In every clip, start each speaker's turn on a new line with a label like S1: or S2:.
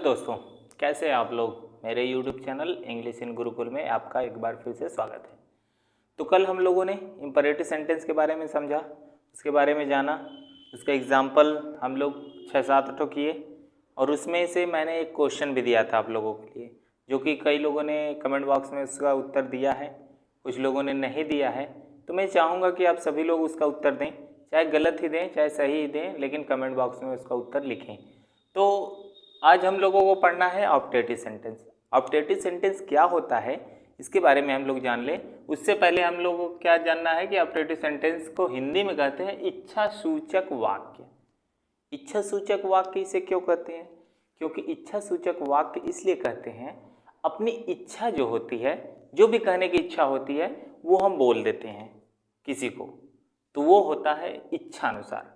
S1: दोस्तों, कैसे हैं आप लोग। मेरे YouTube channel English in Gurukul में आपका एक बार फिर से स्वागत है। तो कल हम लोगों ने इम्परेटिव सेंटेंस के बारे में समझा, उसके बारे में जाना, उसका एग्जाम्पल हम लोग 6-7 तो किए और उसमें से मैंने एक क्वेश्चन भी दिया था आप लोगों के लिए, जो कि कई लोगों ने कमेंट बॉक्स में उसका उत्तर दिया है, कुछ लोगों ने नहीं दिया है। तो मैं चाहूँगा कि आप सभी लोग उसका उत्तर दें, चाहे गलत ही दें चाहे सही ही दें, लेकिन कमेंट बॉक्स में उसका उत्तर लिखें। तो आज हम लोगों को पढ़ना है ऑप्टेटिव सेंटेंस। ऑप्टेटिव सेंटेंस क्या होता है इसके बारे में हम लोग जान लें। उससे पहले हम लोगों को क्या जानना है कि ऑप्टेटिव सेंटेंस को हिंदी में कहते हैं इच्छा सूचक वाक्य। इच्छा सूचक वाक्य इसे क्यों कहते हैं? क्योंकि इच्छा सूचक वाक्य इसलिए कहते हैं, अपनी इच्छा जो होती है, जो भी कहने की इच्छा होती है वो हम बोल देते हैं किसी को, तो वो होता है इच्छा अनुसार।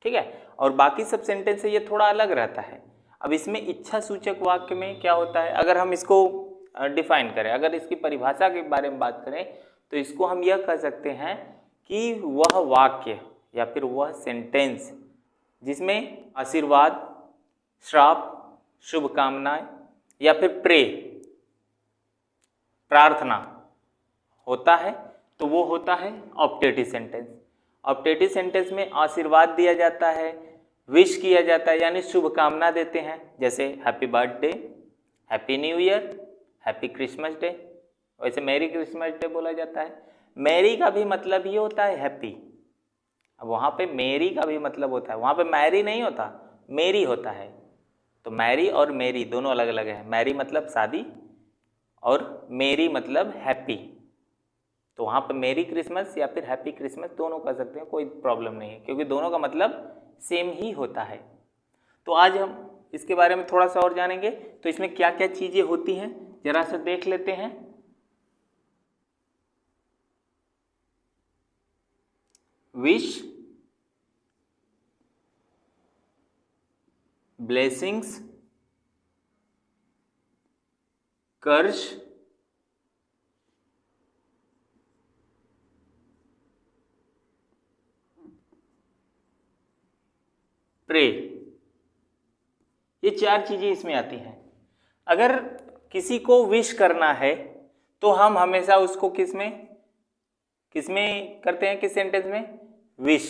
S1: ठीक है, और बाकी सब सेंटेंस से ये थोड़ा अलग रहता है। अब इसमें इच्छा सूचक वाक्य में क्या होता है, अगर हम इसको डिफाइन करें, अगर इसकी परिभाषा के बारे में बात करें तो इसको हम यह कह सकते हैं कि वह वाक्य या फिर वह सेंटेंस जिसमें आशीर्वाद, श्राप, शुभकामनाएं या फिर प्रे, प्रार्थना होता है, तो वो होता है ऑप्टेटिव सेंटेंस। ऑप्टेटिव सेंटेंस में आशीर्वाद दिया जाता है, विश किया जाता है, यानी शुभकामना देते हैं, जैसे happy birthday, happy new year, happy Christmas day. वैसे मैरी क्रिसमस डे बोला जाता है। मैरी का भी मतलब ये होता है हैप्पी। अब वहाँ पे मैरी का भी मतलब होता है, वहाँ पे मैरी नहीं होता, मेरी होता है। तो मैरी और मेरी दोनों अलग अलग है। मैरी मतलब शादी और मेरी मतलब हैप्पी। तो वहाँ पर मेरी क्रिसमस या फिर हैप्पी क्रिसमस दोनों कह सकते हैं, कोई प्रॉब्लम नहीं है, क्योंकि दोनों का मतलब सेम ही होता है। तो आज हम इसके बारे में थोड़ा सा और जानेंगे। तो इसमें क्या क्या चीज़ें होती हैं जरा सा देख लेते हैं। विश, ब्लेसिंग्स, कर्ज, प्रे, ये 4 चीजें इसमें आती हैं। अगर किसी को विश करना है तो हम हमेशा उसको किसमें करते हैं, किस सेंटेंस में? विश,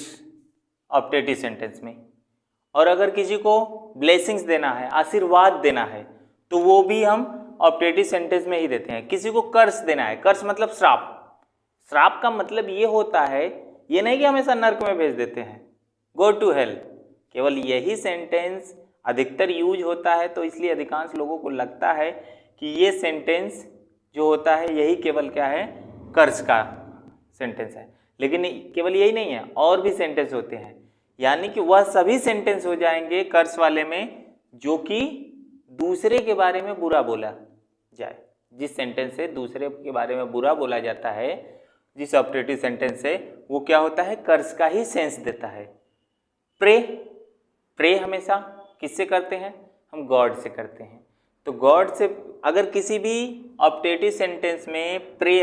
S1: ऑप्टेटिव सेंटेंस में। और अगर किसी को ब्लेसिंग्स देना है, आशीर्वाद देना है, तो वो भी हम ऑप्टेटिव सेंटेंस में ही देते हैं। किसी को कर्ज देना है, कर्ज मतलब श्राप। श्राप का मतलब ये होता है, ये नहीं कि हमेशा नर्क में भेज देते हैं, गो टू हेल। केवल यही सेंटेंस अधिकतर यूज होता है, तो इसलिए अधिकांश लोगों को लगता है कि ये सेंटेंस जो होता है यही केवल क्या है, कर्ज का सेंटेंस है। लेकिन केवल यही नहीं है, और भी सेंटेंस होते हैं। यानी कि वह सभी सेंटेंस हो जाएंगे कर्ज वाले में जो कि दूसरे के बारे में बुरा बोला जाए। जिस सेंटेंस से दूसरे के बारे में बुरा बोला जाता है, जिस ऑप्टेटिव सेंटेंस से, वो क्या होता है, कर्ज का ही सेंस देता है। प्रे, प्रे हमेशा किससे करते हैं? हम गॉड से करते हैं। तो गॉड से अगर किसी भी ऑप्टेटिव सेंटेंस में प्रे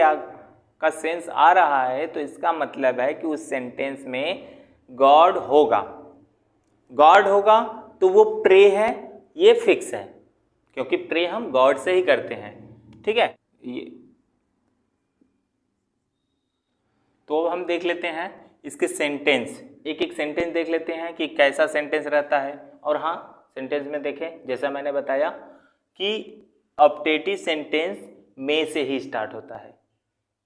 S1: का सेंस आ रहा है, तो इसका मतलब है कि उस सेंटेंस में गॉड होगा। गॉड होगा तो वो प्रे है, ये फिक्स है, क्योंकि प्रे हम गॉड से ही करते हैं। ठीक है, ये तो हम देख लेते हैं इसके सेंटेंस, एक एक सेंटेंस देख लेते हैं कि कैसा सेंटेंस रहता है। और हाँ, सेंटेंस में देखें, जैसा मैंने बताया कि ऑप्टेटिव सेंटेंस में से ही स्टार्ट होता है,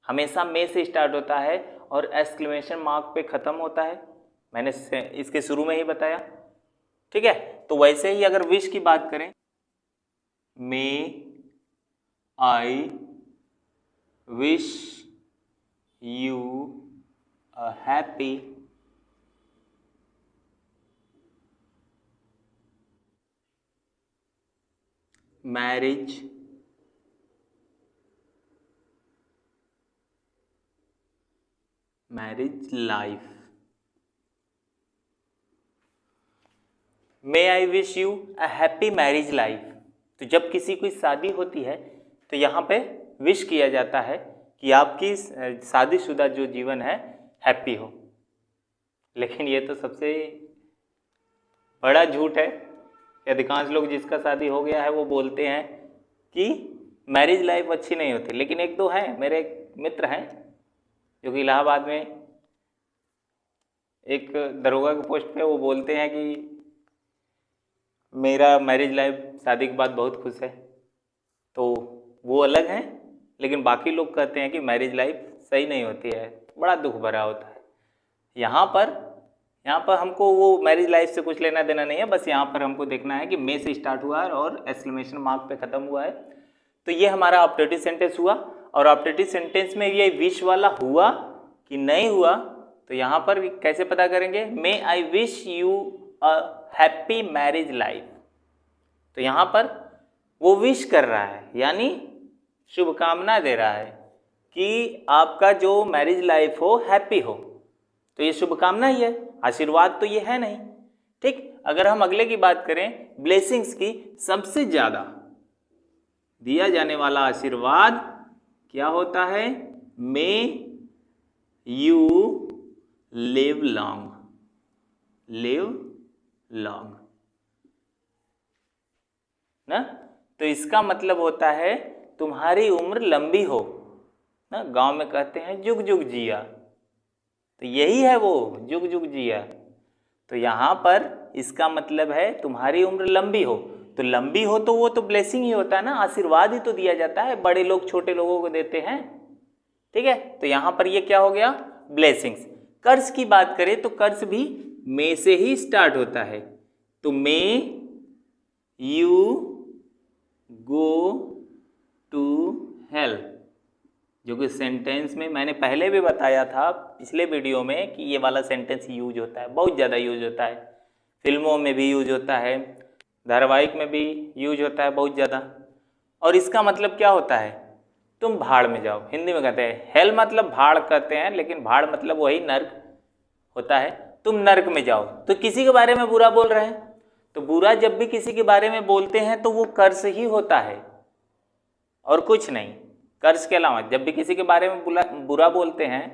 S1: हमेशा में से स्टार्ट होता है और एक्सक्लेमेशन मार्क पे ख़त्म होता है। मैंने इसके शुरू में ही बताया। ठीक है, तो वैसे ही अगर विश की बात करें, may I wish you a happy marriage life. May I wish you a happy marriage life. तो जब किसी की शादी होती है तो यहाँ पे विश किया जाता है कि आपकी शादीशुदा जो जीवन है हैप्पी हो। लेकिन ये तो सबसे बड़ा झूठ है, अधिकांश लोग जिसका शादी हो गया है वो बोलते हैं कि मैरिज लाइफ अच्छी नहीं होती, लेकिन एक दो हैं, मेरे एक मित्र हैं जो कि इलाहाबाद में एक दरोगा के पोस्ट पे, वो बोलते हैं कि मेरा मैरिज लाइफ शादी के बाद बहुत खुश है। तो वो अलग हैं, लेकिन बाकी लोग कहते हैं कि मैरिज लाइफ सही नहीं होती है, बड़ा दुख भरा होता है। यहाँ पर हमको वो मैरिज लाइफ से कुछ लेना देना नहीं है, बस यहाँ पर हमको देखना है कि मे से स्टार्ट हुआ है और एक्सक्लेमेशन मार्क पे ख़त्म हुआ है। तो ये हमारा ऑप्टेटिव सेंटेंस हुआ, और ऑप्टेटिव सेंटेंस में ये विश वाला हुआ कि नहीं हुआ, तो यहाँ पर कैसे पता करेंगे? May I wish you a happy marriage life. तो यहाँ पर वो विश कर रहा है, यानी शुभकामना दे रहा है कि आपका जो मैरिज लाइफ हो हैप्पी हो। तो ये शुभकामना ही है, आशीर्वाद तो ये है नहीं। ठीक, अगर हम अगले की बात करें, ब्लेसिंग्स की, सबसे ज़्यादा दिया जाने वाला आशीर्वाद क्या होता है? May you live long, live long ना। तो इसका मतलब होता है तुम्हारी उम्र लंबी हो ना, गांव में कहते हैं जुग जुग जिया, तो यही है वो जुग जुग जिया। तो यहाँ पर इसका मतलब है तुम्हारी उम्र लंबी हो। तो लंबी हो तो वो तो ब्लेसिंग ही होता है ना, आशीर्वाद ही तो दिया जाता है, बड़े लोग छोटे लोगों को देते हैं। ठीक है, तो यहाँ पर ये क्या हो गया? ब्लेसिंग्स। कर्ज की बात करें तो कर्ज भी मे से ही स्टार्ट होता है। तो may you go to help, जो कि सेंटेंस में मैंने पहले भी बताया था पिछले वीडियो में कि ये वाला सेंटेंस यूज होता है, बहुत ज़्यादा यूज होता है, फिल्मों में भी यूज होता है, धारावाहिक में भी यूज होता है बहुत ज़्यादा। और इसका मतलब क्या होता है? तुम भाड़ में जाओ, हिंदी में कहते हैं। हेल मतलब भाड़ कहते हैं, लेकिन भाड़ मतलब वही नर्क होता है। तुम नर्क में जाओ, तो किसी के बारे में बुरा बोल रहे हैं, तो बुरा जब भी किसी के बारे में बोलते हैं तो वो कर्ज ही होता है और कुछ नहीं। कर्ज के अलावा जब भी किसी के बारे में बुरा बोलते हैं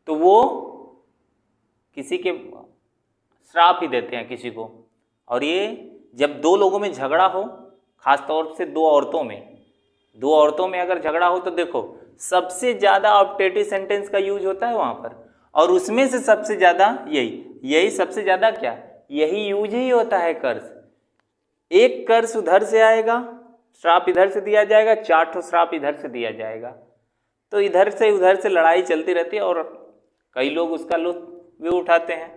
S1: तो वो किसी के श्राप ही देते हैं किसी को। और ये जब दो लोगों में झगड़ा हो, खास तौर से दो औरतों में अगर झगड़ा हो, तो देखो सबसे ज़्यादा ऑप्टेटिव सेंटेंस का यूज होता है वहाँ पर, और उसमें से सबसे ज़्यादा यही सबसे ज़्यादा क्या, यही यूज ही होता है कर्ज। एक कर्ज उधर से आएगा, श्राप इधर से दिया जाएगा, 4 श्राप इधर से दिया जाएगा, तो इधर से उधर से लड़ाई चलती रहती है और कई लोग उसका लुत्फ भी उठाते हैं,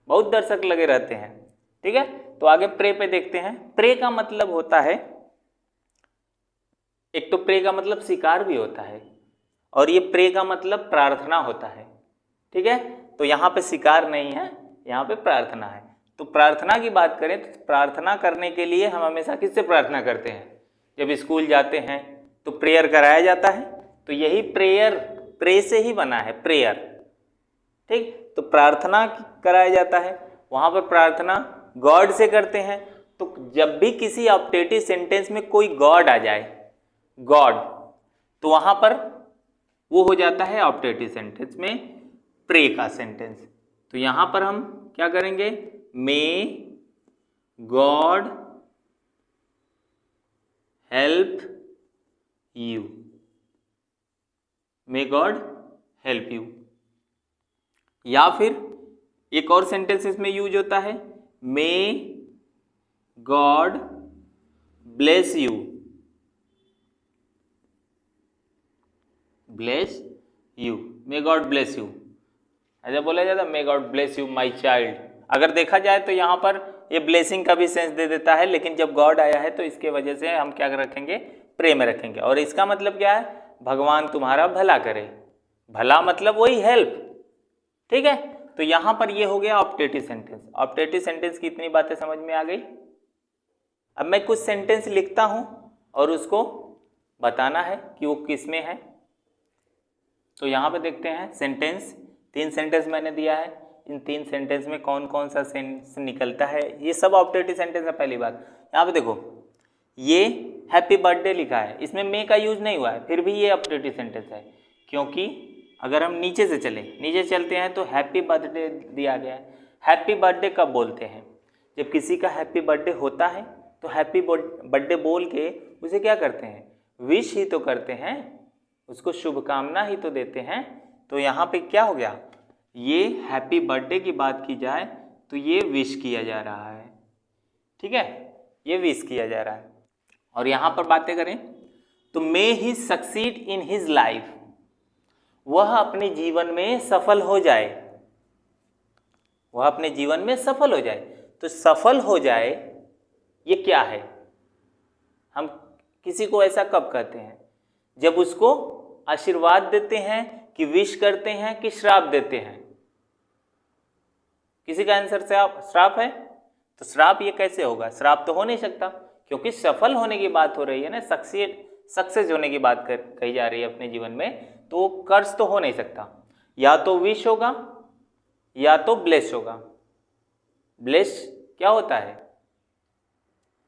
S1: बहुत दर्शक लगे रहते हैं। ठीक है, तो आगे प्रे पे देखते हैं। प्रे का मतलब होता है, एक तो प्रे का मतलब शिकार भी होता है, और ये प्रे का मतलब प्रार्थना होता है। ठीक है, तो यहाँ पे शिकार नहीं है, यहाँ पे प्रार्थना है। तो प्रार्थना की बात करें तो प्रार्थना करने के लिए हम हमेशा किससे प्रार्थना करते हैं? जब स्कूल जाते हैं तो प्रेयर कराया जाता है, तो यही प्रे से ही बना है, प्रेयर। ठीक, तो प्रार्थना कराया जाता है, वहाँ पर प्रार्थना गॉड से करते हैं। तो जब भी किसी ऑप्टेटिव सेंटेंस में कोई गॉड आ जाए, गॉड, तो वहाँ पर वो हो जाता है ऑप्टेटिव सेंटेंस में प्रे का सेंटेंस। तो यहाँ पर हम क्या करेंगे? May God help you, may God help you. या फिर एक और सेंटेंस इसमें यूज होता है, may God bless you, bless you, may God bless you, ऐसा बोला जाता है, may God bless you my child. अगर देखा जाए तो यहाँ पर ये ब्लेसिंग का भी सेंस दे देता है, लेकिन जब गॉड आया है तो इसके वजह से हम क्या रखेंगे? प्रे में रखेंगे। और इसका मतलब क्या है? भगवान तुम्हारा भला करे, भला मतलब वही हेल्प। ठीक है, तो यहाँ पर ये हो गया ऑप्टेटिव सेंटेंस। ऑप्टेटिव सेंटेंस की इतनी बातें समझ में आ गई। अब मैं कुछ सेंटेंस लिखता हूँ और उसको बताना है कि वो किस में है। तो यहाँ पे देखते हैं सेंटेंस, 3 सेंटेंस मैंने दिया है, इन 3 सेंटेंस में कौन कौन सा सेंस निकलता है, ये सब ऑप्टेटिव सेंटेंस है। पहली बात यहाँ पे देखो, ये हैप्पी बर्थडे लिखा है, इसमें मे का यूज नहीं हुआ है, फिर भी ये ऑप्टेटिव सेंटेंस है, क्योंकि अगर हम नीचे से नीचे चलते हैं तो हैप्पी बर्थडे दिया गया है। हैप्पी बर्थडे कब बोलते हैं? जब किसी का हैप्पी बर्थडे होता है तो हैप्पी बर्थडे बोल के उसे क्या करते हैं, विश ही तो करते हैं, उसको शुभकामना ही तो देते हैं। तो यहाँ पे क्या हो गया, ये हैप्पी बर्थडे की बात की जाए तो ये विश किया जा रहा है, ठीक है, ये विश किया जा रहा है। और यहाँ पर बातें करें तो मे ही सक्सीड इन हिज लाइफ, वह अपने जीवन में सफल हो जाए, वह अपने जीवन में सफल हो जाए। तो सफल हो जाए ये क्या है, हम किसी को ऐसा कब कहते हैं, जब उसको आशीर्वाद देते हैं कि विश करते हैं कि श्राप देते हैं। किसी का आंसर श्राप है, तो श्राप ये कैसे होगा, श्राप तो हो नहीं सकता, क्योंकि सफल होने की बात हो रही है ना, सक्सेस होने की बात कही जा रही है अपने जीवन में, तो कर्ज तो हो नहीं सकता। या तो विश होगा या तो ब्लेस होगा। ब्लेस क्या होता है,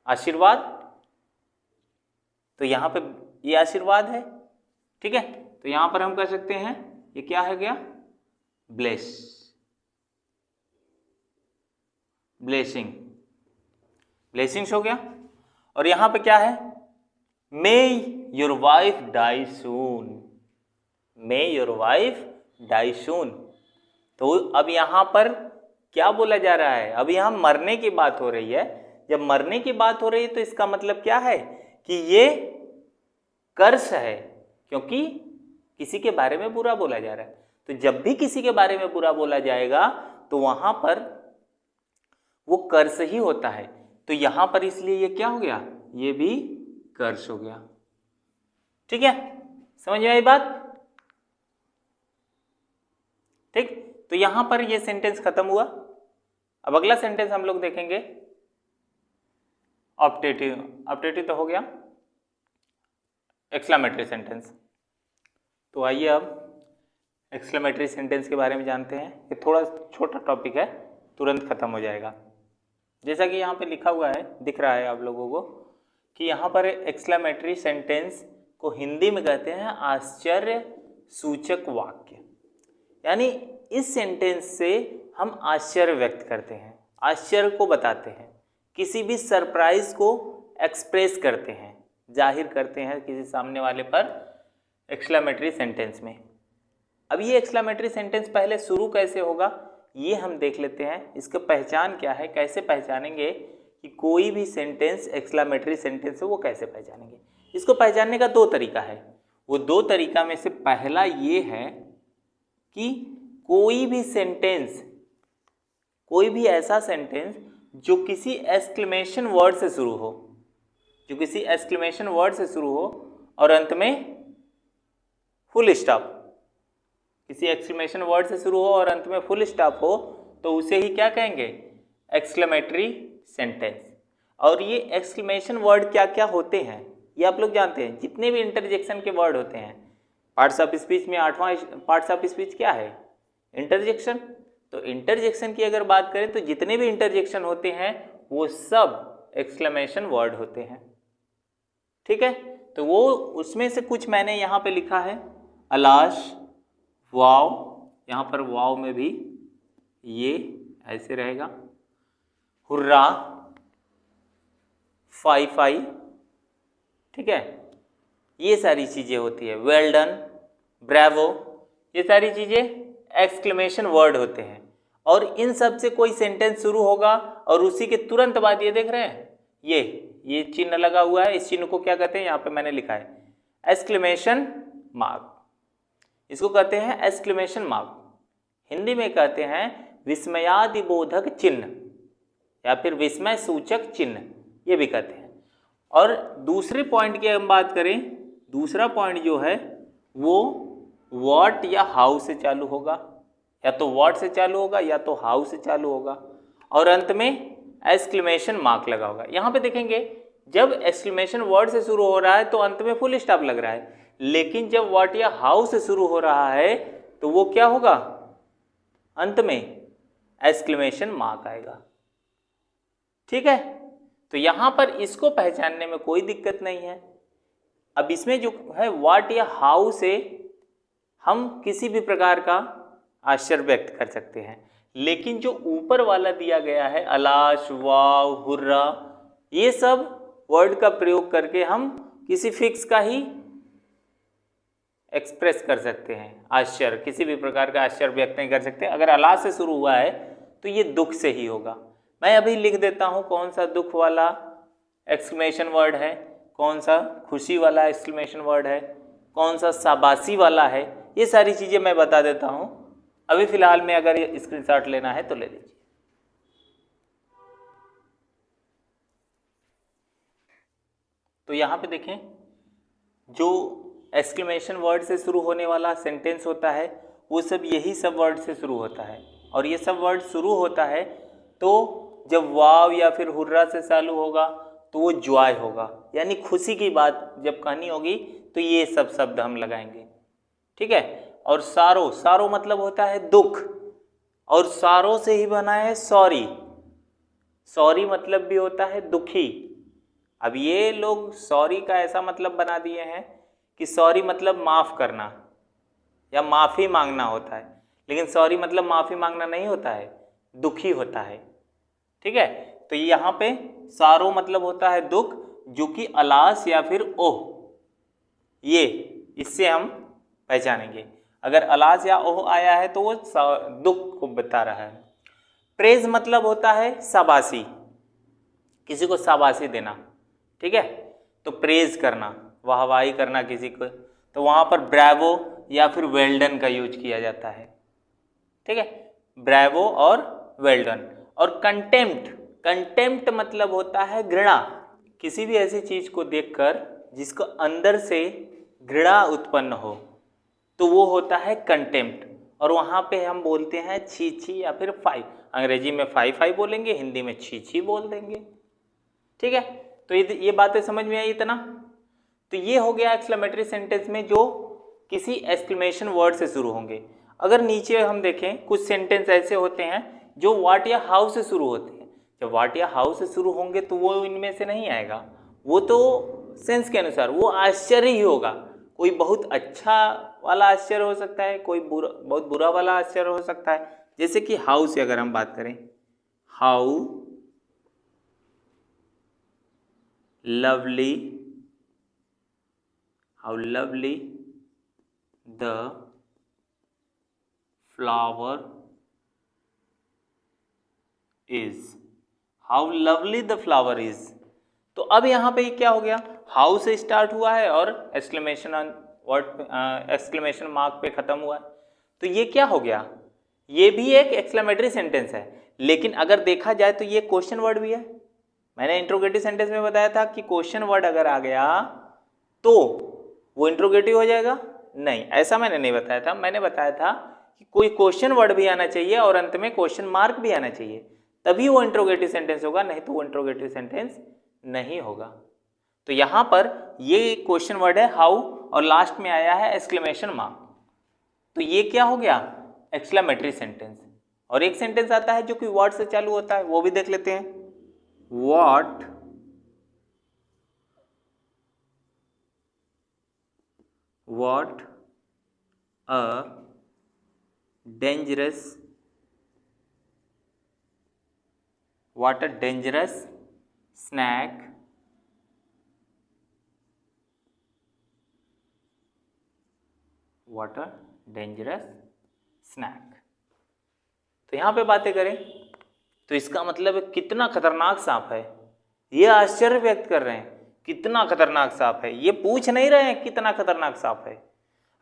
S1: आशीर्वाद, तो यहाँ पे ये आशीर्वाद है, ठीक है। तो यहाँ पर हम कह सकते हैं ये क्या है गया, ब्लेस, ब्लेसिंग, ब्लेसिंग्स हो गया। और यहाँ पे क्या है, may your wife die soon, may your wife die soon. तो अब यहाँ पर क्या बोला जा रहा है, अब यहाँ मरने की बात हो रही है। जब मरने की बात हो रही है तो इसका मतलब क्या है कि ये कर्स है, क्योंकि किसी के बारे में बुरा बोला जा रहा है। तो जब भी किसी के बारे में बुरा बोला जाएगा तो वहां पर वो कर्स ही होता है। तो यहां पर इसलिए ये क्या हो गया, ये भी कर्स हो गया, ठीक है, समझ में आई बात, ठीक। तो यहां पर ये सेंटेंस खत्म हुआ। अब अगला सेंटेंस हम लोग देखेंगे ऑप्टेटिव, ऑप्टेटिव तो हो गया, एक्सक्लेमेटरी सेंटेंस। तो आइए अब एक्सक्लेमेटरी सेंटेंस के बारे में जानते हैं। ये थोड़ा छोटा टॉपिक है, तुरंत खत्म हो जाएगा। जैसा कि यहाँ पे लिखा हुआ है, दिख रहा है आप लोगों को कि यहाँ पर एक्सक्लेमेटरी सेंटेंस को हिंदी में कहते हैं आश्चर्य सूचक वाक्य। यानी इस सेंटेंस से हम आश्चर्य व्यक्त करते हैं, आश्चर्य को बताते हैं, किसी भी सरप्राइज को एक्सप्रेस करते हैं, जाहिर करते हैं किसी सामने वाले पर एक्सक्लेमेटरी सेंटेंस में। अब ये एक्सक्लेमेटरी सेंटेंस पहले शुरू कैसे होगा ये हम देख लेते हैं। इसका पहचान क्या है, कैसे पहचानेंगे कि कोई भी सेंटेंस एक्सक्लेमेटरी सेंटेंस है, वो कैसे पहचानेंगे। इसको पहचानने का दो तरीका है। वो दो तरीका में से पहला ये है कि कोई भी सेंटेंस, कोई भी ऐसा सेंटेंस जो किसी एक्सक्लेमेशन वर्ड से शुरू हो, जो किसी एक्सक्लेमेशन वर्ड से शुरू हो और अंत में फुल स्टॉप, किसी एक्सक्लेमेशन वर्ड से शुरू हो और अंत में फुल स्टॉप हो, तो उसे ही क्या कहेंगे, एक्सक्लेमेटरी सेंटेंस। और ये एक्सक्लेमेशन वर्ड क्या क्या होते हैं ये आप लोग जानते हैं। जितने भी इंटरजेक्शन के वर्ड होते हैं, पार्ट्स ऑफ स्पीच में 8वां पार्ट्स ऑफ स्पीच क्या है, इंटरजेक्शन। तो इंटरजेक्शन की अगर बात करें तो जितने भी इंटरजेक्शन होते हैं वो सब एक्सक्लेमेशन वर्ड होते हैं, ठीक है। तो वो उसमें से कुछ मैंने यहाँ पे लिखा है, अलाश, वाव, यहाँ पर वाव में भी ये ऐसे रहेगा, हुर्रा, फाई फाई, ठीक है, ये सारी चीज़ें होती है, वेल डन, ब्रेवो, ये सारी चीज़ें एक्सक्लेमेशन वर्ड होते हैं। और इन सब से कोई सेंटेंस शुरू होगा और उसी के तुरंत बाद ये देख रहे हैं, ये चिन्ह लगा हुआ है, इस चिन्ह को क्या कहते हैं, यहाँ पे मैंने लिखा है एक्सक्लेमेशन मार्क। इसको कहते हैं एक्सक्लेमेशन मार्क, हिंदी में कहते हैं विस्मयादिबोधक चिन्ह या फिर विस्मय सूचक चिन्ह, ये भी कहते हैं। और दूसरे पॉइंट की हम बात करें, दूसरा पॉइंट जो है वो व्हाट या हाउ से चालू होगा, या तो व्हाट से चालू होगा या तो हाउ से चालू होगा, और अंत में एक्सक्लेमेशन मार्क लगा होगा। यहाँ पे देखेंगे जब एक्सक्लेमेशन वर्ड से शुरू हो रहा है तो अंत में फुल स्टॉप लग रहा है, लेकिन जब व्हाट या हाउ से शुरू हो रहा है तो वो क्या होगा, अंत में एक्सक्लेमेशन मार्क आएगा, ठीक है। तो यहाँ पर इसको पहचानने में कोई दिक्कत नहीं है। अब इसमें जो है व्हाट या हाउ से हम किसी भी प्रकार का आश्चर्य व्यक्त कर सकते हैं, लेकिन जो ऊपर वाला दिया गया है अलाश, वाव, हुर्रा, ये सब वर्ड का प्रयोग करके हम किसी फिक्स का ही एक्सप्रेस कर सकते हैं। आश्चर्य, किसी भी प्रकार का आश्चर्य व्यक्त नहीं कर सकते। अगर अलाश से शुरू हुआ है तो ये दुख से ही होगा। मैं अभी लिख देता हूं कौन सा दुख वाला एक्सक्लेमेशन वर्ड है, कौन सा खुशी वाला एक्सक्लेमेशन वर्ड है, कौन सा शाबाशी वाला है, ये सारी चीज़ें मैं बता देता हूं। अभी फिलहाल में अगर ये स्क्रीनशॉट लेना है तो ले लीजिए। तो यहाँ पे देखें, जो एक्सक्लेमेशन वर्ड से शुरू होने वाला सेंटेंस होता है वो सब यही सब वर्ड से शुरू होता है। और ये सब वर्ड शुरू होता है तो जब वाव या फिर हुर्रा से चालू होगा तो वो जॉय होगा, यानी खुशी की बात जब कहनी होगी तो ये सब शब्द हम लगाएंगे। ठीक है। और सारो, सारो मतलब होता है दुख, और सारो से ही बना है सॉरी। सॉरी मतलब भी होता है दुखी। अब ये लोग सॉरी का ऐसा मतलब बना दिए हैं कि सॉरी मतलब माफ़ करना या माफ़ी मांगना होता है, लेकिन सॉरी मतलब माफ़ी मांगना नहीं होता है, दुखी होता है। ठीक है। तो यहाँ पे सारो मतलब होता है दुख, जो कि अलास या फिर ओह, ये इससे हम पहचानेंगे। अगर अलास या ओह आया है तो वो दुख को बता रहा है। प्रेज मतलब होता है शाबाशी, किसी को शाबाशी देना। ठीक है। तो प्रेज करना, वाहवाही करना किसी को, तो वहाँ पर ब्रावो या फिर वेल्डन का यूज किया जाता है। ठीक है, ब्रावो और वेल्डन। और कंटेम्प्ट, कंटेम्प्ट मतलब होता है घृणा, किसी भी ऐसी चीज़ को देखकर जिसको अंदर से घृणा उत्पन्न हो तो वो होता है कंटेम्प्ट। और वहाँ पे हम बोलते हैं छी छी या फिर फाई। अंग्रेजी में फाई फाई बोलेंगे, हिंदी में छी छी बोल देंगे। ठीक है। तो ये बातें समझ में आई इतना। तो ये हो गया एक्सक्लेमेटरी सेंटेंस में जो किसी एक्सक्लेमेशन वर्ड से शुरू होंगे। अगर नीचे हम देखें, कुछ सेंटेंस ऐसे होते हैं जो व्हाट या हाउ से शुरू होते हैं। जब व्हाट या हाउ से शुरू होंगे तो वो इनमें से नहीं आएगा, वो तो सेंस के अनुसार वो आश्चर्य ही होगा। कोई बहुत अच्छा वाला आश्चर्य हो सकता है, कोई बहुत बुरा वाला आश्चर्य हो सकता है। जैसे कि हाउ से अगर हम बात करें, how lovely, how lovely the flower is, how lovely the flower is. तो अब यहाँ पे क्या हो गया, हाउ से स्टार्ट हुआ है और एक्सक्लेमेशन वर्ड, एक्सक्लेमेशन मार्क पे खत्म हुआ है। तो ये क्या हो गया, ये भी एक एक्सक्लेमेटरी सेंटेंस है। लेकिन अगर देखा जाए तो ये क्वेश्चन वर्ड भी है। मैंने इंट्रोगेटिव सेंटेंस में बताया था कि क्वेश्चन वर्ड अगर आ गया तो वो इंट्रोगेटिव हो जाएगा। नहीं, ऐसा मैंने नहीं बताया था। मैंने बताया था कि कोई क्वेश्चन वर्ड भी आना चाहिए और अंत में क्वेश्चन मार्क भी आना चाहिए, तभी वो इंट्रोगेटिव सेंटेंस होगा, नहीं तो वो इंट्रोगेटिव सेंटेंस नहीं होगा। तो यहाँ पर ये क्वेश्चन वर्ड है हाउ और लास्ट में आया है एक्सक्लेमेशन मार्क, तो ये क्या हो गया, एक्सक्लेमेटरी सेंटेंस। और एक सेंटेंस आता है जो कि व्हाट से चालू होता है, वो भी देख लेते हैं। What a dangerous, what a dangerous snake what a dangerous snake. तो यहाँ पे बातें करें तो इसका मतलब कितना खतरनाक सांप है, ये आश्चर्य व्यक्त कर रहे हैं कितना खतरनाक सांप है। ये पूछ नहीं रहे हैं कितना खतरनाक सांप है।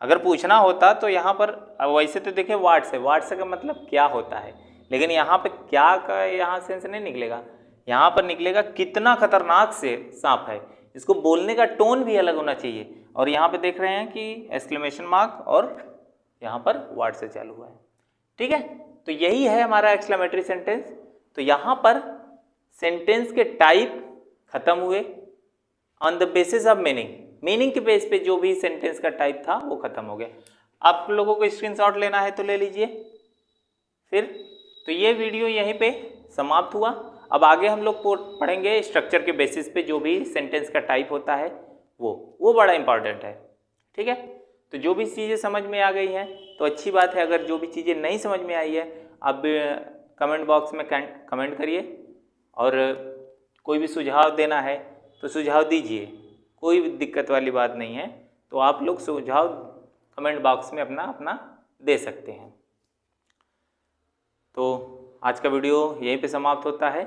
S1: अगर पूछना होता तो यहाँ पर वैसे तो देखिए व्हाट से का मतलब क्या होता है, लेकिन यहाँ पे क्या का यहाँ सेंस नहीं निकलेगा, यहाँ पर निकलेगा कितना खतरनाक से सांप है। इसको बोलने का टोन भी अलग होना चाहिए। और यहाँ पे देख रहे हैं कि एक्सक्लेमेशन मार्क और यहाँ पर व्हाट से चालू हुआ है। ठीक है, तो यही है हमारा एक्सक्लेमेटरी सेंटेंस। तो यहाँ पर सेंटेंस के टाइप खत्म हुए, on the basis of meaning, meaning के बेस पे जो भी सेंटेंस का टाइप था वो खत्म हो गया। आप लोगों को स्क्रीनशॉट लेना है तो ले लीजिए फिर। तो ये वीडियो यहीं पे समाप्त हुआ। अब आगे हम लोग पढ़ेंगे स्ट्रक्चर के बेसिस पे जो भी सेंटेंस का टाइप होता है वो बड़ा इंपॉर्टेंट है। ठीक है, तो जो भी चीज़ें समझ में आ गई हैं तो अच्छी बात है। अगर जो भी चीज़ें नहीं समझ में आई है आप भी कमेंट बॉक्स में कमेंट करिए, और कोई भी सुझाव देना है तो सुझाव दीजिए, कोई भी दिक्कत वाली बात नहीं है। तो आप लोग सुझाव कमेंट बॉक्स में अपना अपना दे सकते हैं। तो आज का वीडियो यहीं पे समाप्त होता है।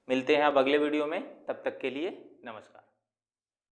S1: मिलते हैं अब अगले वीडियो में, तब तक के लिए नमस्कार।